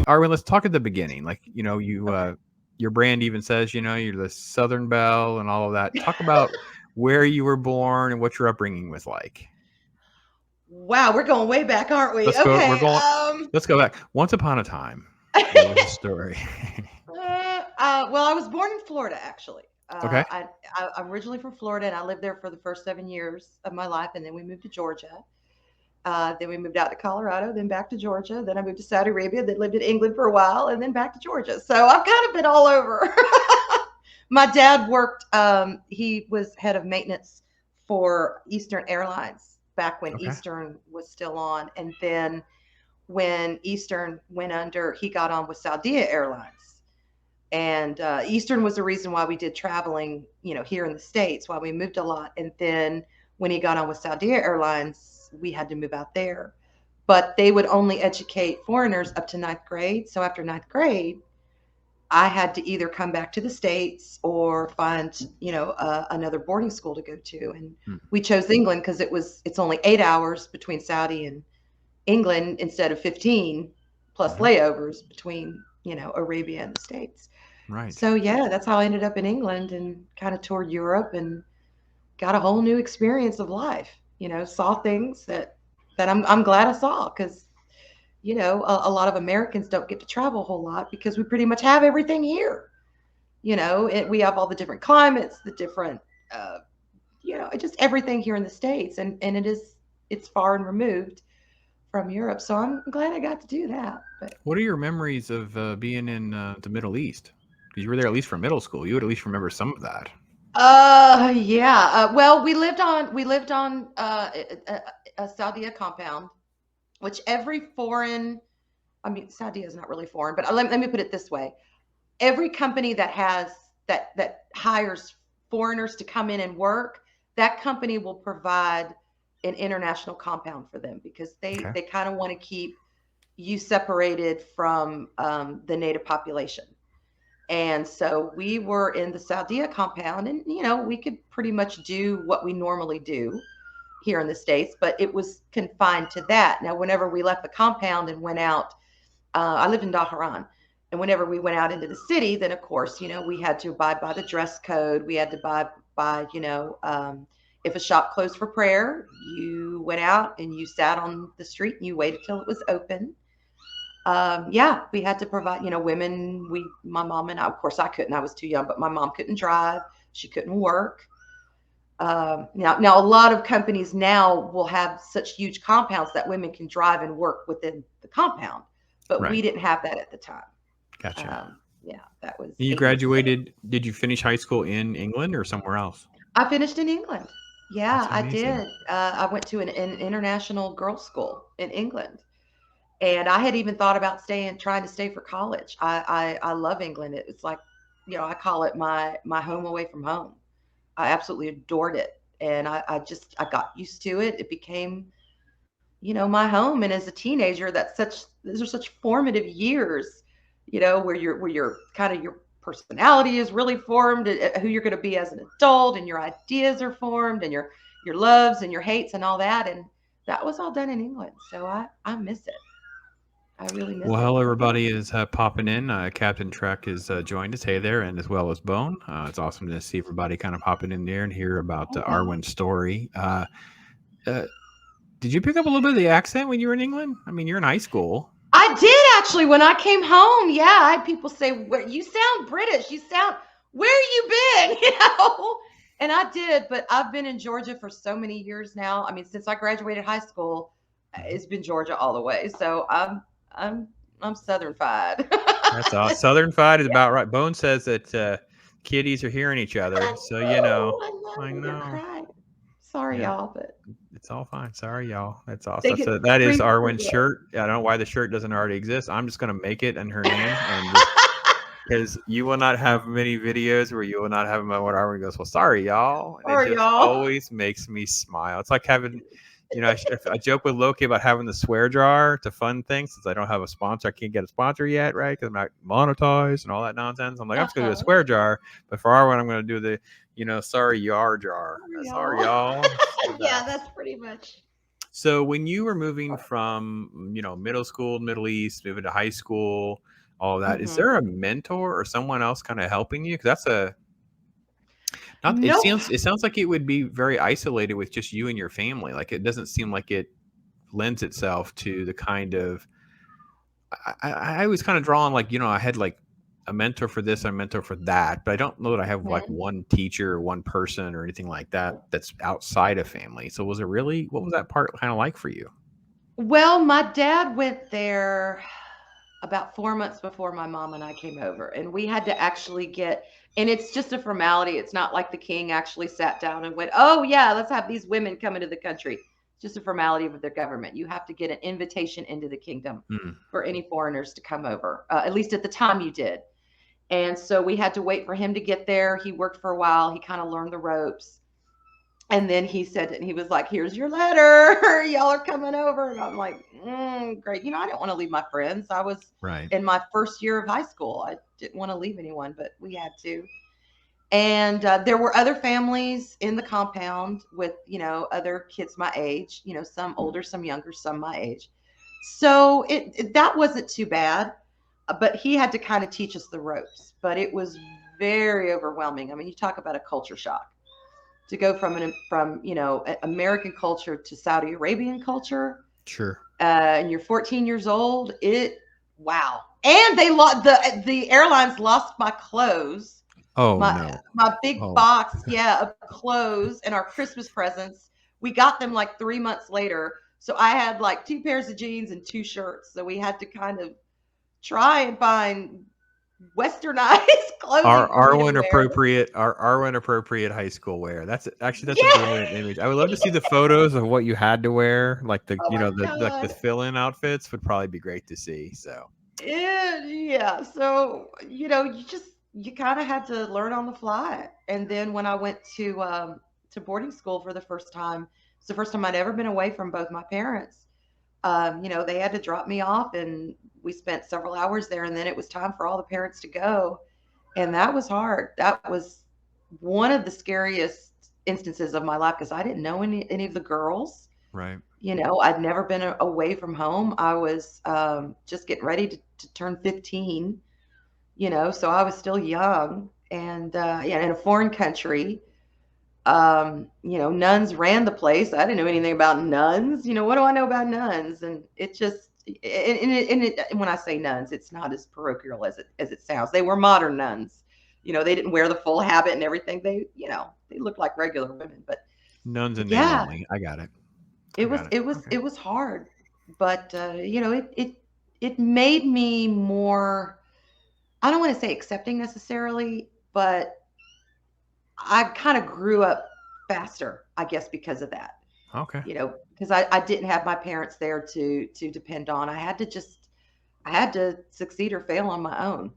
Arwen, let's talk at the beginning. Like, you, Okay. your brand even says, you're the Southern Belle and all of that. Talk about where you were born and what your upbringing was like. Wow, we're going way back, aren't we? Let's go. Okay. Let's go back. Once upon a time, there was a story. Well, I was born in Florida, actually. Okay. I'm originally from Florida, and I lived there for the first 7 years of my life, and then we moved to Georgia. Then we moved out to Colorado, then back to Georgia. Then I moved to Saudi Arabia, then lived in England for a while, and then back to Georgia. So I've kind of been all over. My dad worked, he was head of maintenance for Eastern Airlines back when Okay. Eastern was still on. And then when Eastern went under, he got on with Saudi Airlines. And Eastern was the reason why we did traveling, here in the States, why we moved a lot. And then when he got on with Saudi Airlines, we had to move out there. But they would only educate foreigners up to ninth grade. So after ninth grade, I had to either come back to the States or find, another boarding school to go to. And Hmm. we chose England because it's only 8 hours between Saudi and England instead of 15 plus Mhm. layovers between, Arabia and the States. Right. So yeah, that's how I ended up in England and kind of toured Europe and got a whole new experience of life. Saw things that I'm glad I saw because a lot of Americans don't get to travel a whole lot because we pretty much have everything here. We have all the different climates, the different, uh, just everything here in the States, and it's far and removed from Europe. So I'm glad I got to do that. But What are your memories of being in the Middle East? Because you were there at least for middle school. You would at least remember some of that. yeah. Well, we lived on a Saudia compound, which every foreign, I mean, Saudia is not really foreign, but let me put it this way: every company that hires foreigners to come in and work, that company will provide an international compound for them because they Okay. they kind of want to keep you separated from the native population. And so we were in the Saudia compound, and we could pretty much do what we normally do here in the States, but it was confined to that. Now, whenever we left the compound and went out, I lived in Dhahran. And whenever we went out into the city, then of course, we had to abide by the dress code. We had to abide by, if a shop closed for prayer, you went out and you sat on the street and you waited till it was open. Yeah, we had to provide, women, my mom and I, of course I couldn't, I was too young, but my mom couldn't drive. She couldn't work. Now a lot of companies now will have such huge compounds that women can drive and work within the compound, but Right. we didn't have that at the time. Gotcha. Yeah, that was You 8 years ago. graduated. Did you finish high school in England or somewhere else? I finished in England. That's Yeah, I amazing. did. I went to an international girls' school in England, and I had even thought about trying to stay for college. I love England. It's like, I call it my home away from home. I absolutely adored it, and I got used to it. It became, my home. And as a teenager, those are such formative years, where you're kind of your personality is really formed, who you're going to be as an adult, and your ideas are formed, and your loves and your hates and all that. And that was all done in England. So I miss it. I really miss Well, it. hello, But yeah. everybody is popping in. Captain Trek is joined us. Hey there, and as well as Bone. It's awesome to see everybody kind of popping in there and hear about Okay. Arwen's story. Uh, did you pick up a little bit of the accent when you were in England? I mean, you're in high school. I did actually when I came home. Yeah, I had people say, "You sound British. You sound where you been?" And I did, but I've been in Georgia for so many years now. I mean, since I graduated high school, Mhm. it's been Georgia all the way. So I'm I'm Southern-fied. That's all. Southern Fight is about right. Bone says that kitties are hearing each other, so I I know. They're know. crying. Sorry, Yeah, y'all, but it's all fine. Sorry, y'all. That's awesome. they get That is Arwen's premature. shirt. I don't know why the shirt doesn't already exist. I'm just gonna make it in her name and just because you will not have many videos where you will not have what Arwen goes. Well, sorry, y'all, and it Sorry, just y'all. always makes me smile. It's like having. I joke with Loki about having the swear jar to fund things since I don't have a sponsor. I can't get a sponsor yet, right? Because I'm not monetized and all that nonsense. I'm like, I'm just going to do a Uh-huh. swear jar. But for Arwen, I'm going to do sorry, yar jar. Sorry, Sorry, y'all. y'all. It's the Yeah, best. that's pretty much. So when you were moving from, middle school, Middle East, moving to high school, all of that, is Hmm. there a mentor or someone else kind of helping you? Because that's a not. Nope. It sounds like it would be very isolated with just you and your family. Like it doesn't seem like it lends itself to the kind of. I was kind of drawn like I had like a mentor for this, a mentor for that, but I don't know that I have like Mhm. one teacher or one person or anything like that that's outside of family. So was it really? What was that part kind of like for you? Well, my dad went there about 4 months before my mom and I came over, and we had to actually get. And it's just a formality. It's not like the king actually sat down and went, "Oh yeah, let's have these women come into the country." It's just a formality with their government. You have to get an invitation into the kingdom Mm, for any foreigners to come over. At least at the time, you did. And so we had to wait for him to get there. He worked for a while. He kind of learned the ropes. And then he said, and he was like, "Here's your letter. Y'all are coming over." And I'm like, great. I didn't want to leave my friends. I was right. in my first year of high school. I didn't want to leave anyone, but we had to. And there were other families in the compound with, other kids my age, some older, some younger, some my age. So that wasn't too bad, but he had to kind of teach us the ropes. But it was very overwhelming. I mean, you talk about a culture shock to go from American culture to Saudi Arabian culture, Sure. and you're 14 years old. Wow. And they lost the airlines lost my clothes, Oh my no. my big Oh, box, yeah, of clothes and our Christmas presents. We got them like 3 months later, so I had like two pairs of jeans and two shirts. So we had to kind of try and find westernized our clothing for me to Arwen wear. appropriate, our Arwen appropriate high school wear. That's a Yeah. brilliant image. I would love to see the photos of what you had to wear, like the Oh my the god. fill-in outfits would probably be great to see. So Yeah. So, you kind of had to learn on the fly. And then when I went to boarding school for the first time, it's the first time I'd ever been away from both my parents. They had to drop me off, and we spent several hours there, and then it was time for all the parents to go. And that was hard. That was one of the scariest instances of my life because I didn't know any of the girls. right. I'd never been away from home. I was just getting ready to turn 15, so I was still young and, yeah, in a foreign country. Nuns ran the place. I didn't know anything about nuns. What do I know about nuns? And it just, and when I say nuns, it's not as parochial as it sounds. They were modern nuns. They didn't wear the full habit and everything. They looked like regular women, but Nuns and name yeah, only. I got it. I it was got it. it was Okay. it was hard, but it made me more. I don't want to say accepting necessarily, but I kind of grew up faster, I guess, because of that. Okay. Because I didn't have my parents there to depend on. I had to succeed or fail on my own.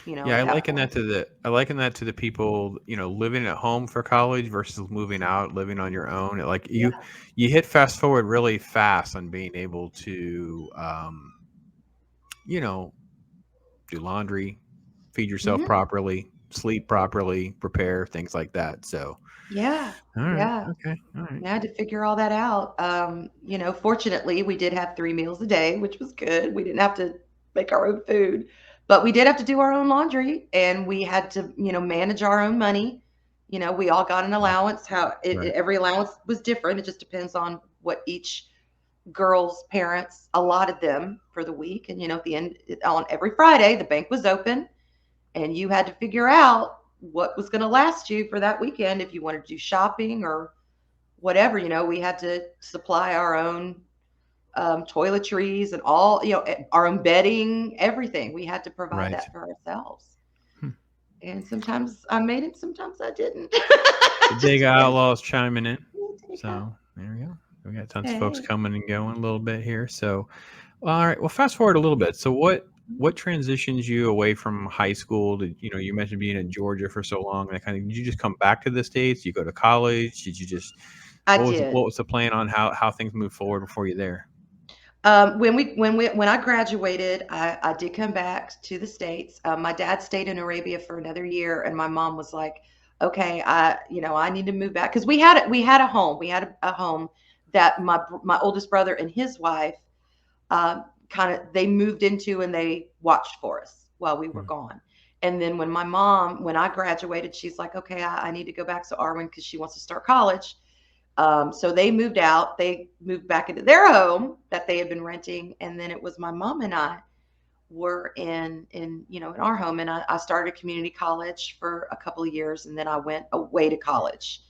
Yeah, At that point. I liken that to the people, living at home for college versus moving out, living on your own. Like Yeah. you hit fast forward really fast on being able to you know, do laundry, feed yourself Hmm. properly, sleep properly, prepare, things like that. So, Yeah. all right. Yeah. Okay. All right. I had to figure all that out. Fortunately, we did have 3 meals a day, which was good. We didn't have to make our own food, but we did have to do our own laundry, and we had to, manage our own money. We all got an Right. allowance. Right. Every allowance was different. It just depends on what each girl's parents allotted them for the week. And, at the end, on every Friday, the bank was open, and you had to figure out what was going to last you for that weekend if you wanted to do shopping or whatever. We had to supply our own toiletries and all, our own bedding, everything. We had to provide Right. that for ourselves. Hmm. And sometimes I made it, sometimes I didn't. The Just big depends. outlaws chiming in. Yeah. So there we go. We got tons of folks Hey. coming and going a little bit here. So, all right. Well, fast forward a little bit. So, what transitions you away from high school? Did you mentioned being in Georgia for so long? That kind of did you just come back to the states? You go to college? Did you just I what did. was the plan on how things move forward before you there? When I graduated, I did come back to the States. My dad stayed in Arabia for another year, and my mom was like, "Okay, I need to move back," because we had a home. We had a home that my oldest brother and his wife kind of they moved into, and they watched for us while we were Mm. gone. And then when I graduated, she's like, okay, I need to go back to ARWYN because she wants to start college. So they moved out. They moved back into their home that they had been renting, and then it was my mom and I were in our home, and I started community college for a couple of years, and then I went away to college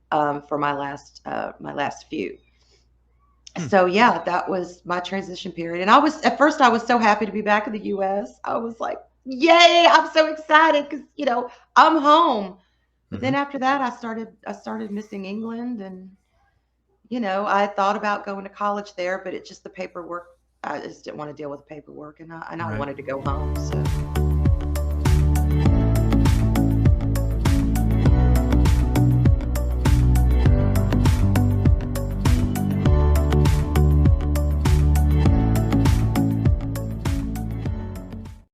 for my last few. Hmm. So yeah, that was my transition period. And at first I was so happy to be back in the US. I was like, yay, I'm so excited because I'm home. But then Mhm. after that I started missing England, and I thought about going to college there, but it just the paperwork. I just didn't want to deal with the paperwork, and I Right. wanted to go home. So